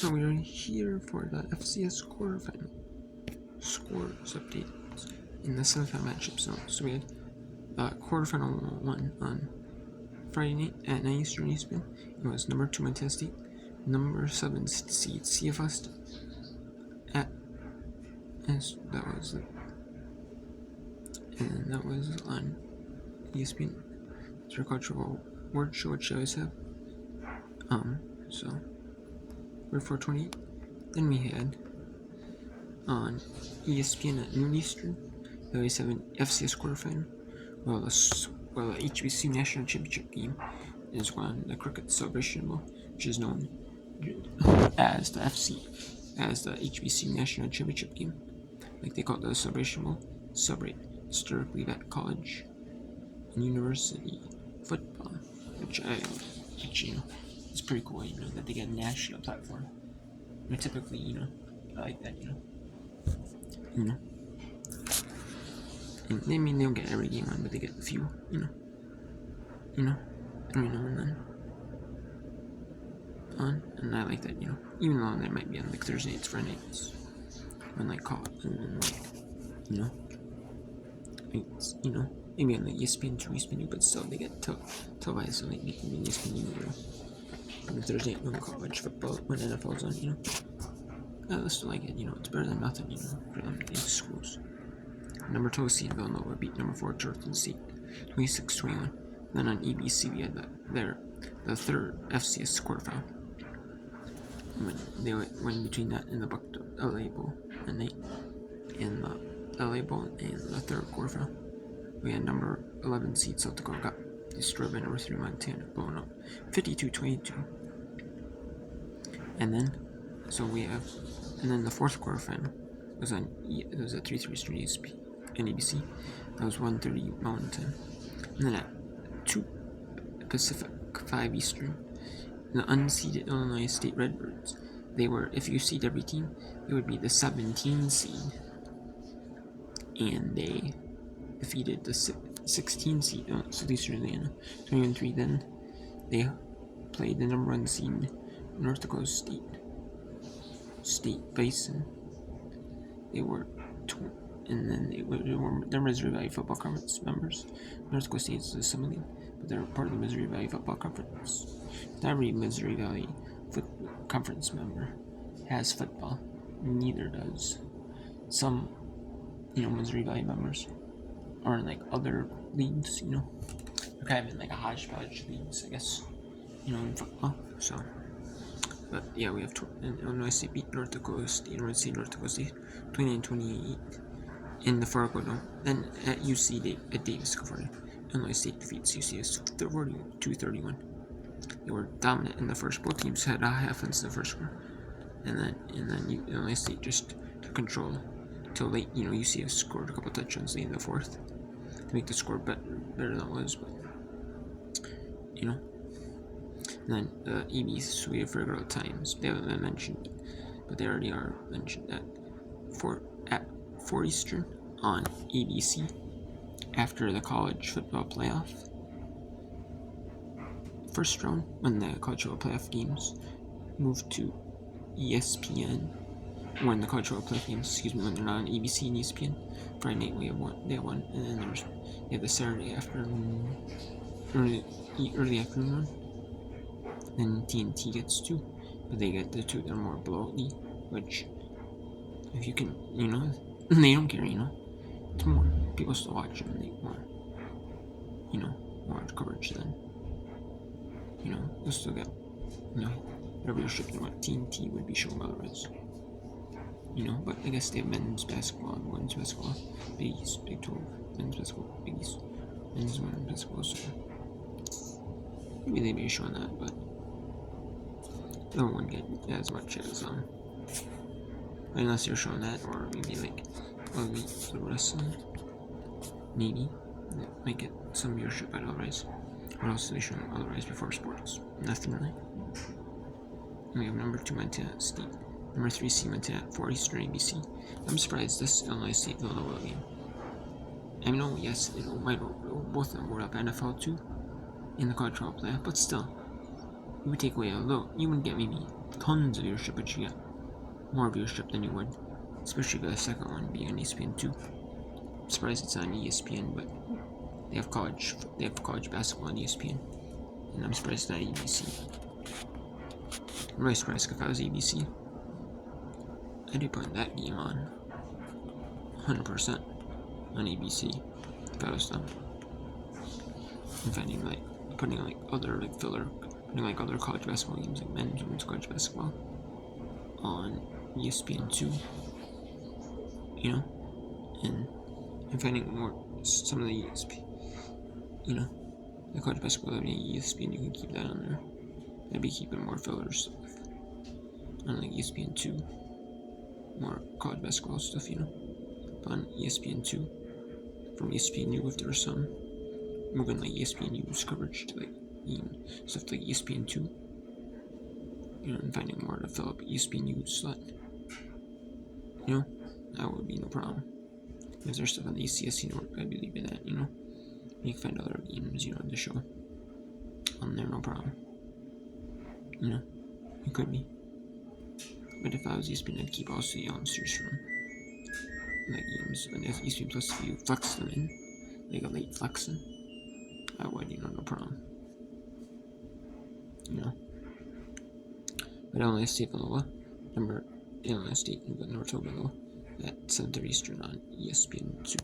So we are here for the FCS quarterfinal scores update in the semifinal matchup zone. So we had quarterfinal 1 on Friday night at 9 Eastern Eastern. It was number 2 Montana State, number 7 seed CFS at that was on ESPN. It's our cultural word show, which I always have. So we're 428. Then we had on ESPN at noon Eastern, the always have an FCS quarterfinal. Well, the HBC National Championship game is on the Cricket Celebration Bowl, which is known as the HBC National Championship game. Like they call it the Celebration Bowl. Celebrate historically that college and university football, which it's pretty cool, that they get a national platform. Typically, I like that, and they don't get every game on, but they get a few, every now and then on, and I like that, even though they might be on like Thursday nights, Friday nights, when like call it, and maybe on the ESPN2, ESPN2, but still they get televised, so they can be ESPN2, on Thursday night when college football, when NFL's on, I still like it, it's better than nothing, for them in schools. Number 12 seed Villanova beat number 4 Georgia State 26-21. Then on ABC we had the third FCS quarterfinal. When they went between that and the LA Bowl, and the LA Bowl and the third quarterfinal. We had number 11 seed South Dakota got destroyed by number 3 Montana, blown up 52-22. And then the fourth quarterfinal was at 3:3 Eastern and ABC. That was 1:30 Mountain Time. And then at 2 Pacific, 5 Eastern, the unseeded Illinois State Redbirds. They were, if you seed every team, it would be the 17 seed. And they defeated the 16 seed, Southeastern Indiana, 21-3. Then they played the number 1 seed, North Dakota State Bison. They were they're Missouri Valley Football Conference members. North Dakota State is a Assembly, but they're part of the Missouri Valley Football Conference. Not every Missouri Valley Conference member has football. Neither does some, Missouri Valley members are in like other leagues. They're kind of in like a hodgepodge leagues, I guess. In football. So. But yeah, we have Illinois State beat North Dakota State, North Dakota State 29-28 in the Fargo Dome. Then at UC at Davis, California, Illinois State defeats UCS 42-31. They were dominant in the first. Both teams had a half in the first quarter, and then Illinois State just took control till late. UCS scored a couple touchdowns late in the fourth to make the score better than it was, but And then EBs, we have figured out times. They haven't been mentioned, but they already are mentioned at 4 Eastern on ABC after the college football playoff first round, when the college football playoff games moved to ESPN. When the college football playoff games, when they're not on ABC and ESPN. Friday night they have one, and then they have the Saturday afternoon, early afternoon one. Then TNT gets 2, but they get the 2 that are more blowout-y, which, if you can, they don't care, it's more, people still watch them, and they want, more coverage than, they'll still get, whatever you're shipping, what TNT would be showing otherwise, but I guess they have men's basketball and women's basketball, Big East, Big 12, men's basketball, Big East, men's and women's basketball, so maybe they may be showing that, but no one get as much as unless you're showing that, or maybe like elite for wrestling. Maybe that might get some viewership, but otherwise, what else do they show otherwise before sports? Nothing really. And we have number 2 Montana State, number 3 seed Montana, 4 Eastern ABC. I'm surprised this Illinois State Villanova game. I know, yes, both of them were up NFL too in the college football playoff, but still. you would take away a little. You wouldn't get maybe tons of viewership, but you get more viewership than you would, especially for the second one being on ESPN2. I'm surprised it's on ESPN, but they have college basketball on ESPN, and I'm surprised it's not ABC. I'm really surprised if I was ABC. I'd be putting that game on 100% on ABC if I was them. I'm finding putting other filler, putting other college basketball games like men's and women's college basketball on ESPN2, and I'm finding some of the the college basketball on ESPN, you can keep that on there. I'd be keeping more fillers on ESPN2, more college basketball stuff, but on ESPN2, from ESPNU, if there's some moving ESPN News coverage to stuff like ESPN2, and finding more to fill up ESPN News slot, that would be no problem. If there's stuff on the FCS network, I'd be leaving that, you can find other games, in the show on there, no problem. It could be. But if I was ESPN, I'd keep also the announcers from games, and if ESPN Plus, if you flex them in, a late flexing, I would, no problem. But Illinois State Villanova, Illinois State and Villanova at 7:30 Eastern on ESPN2.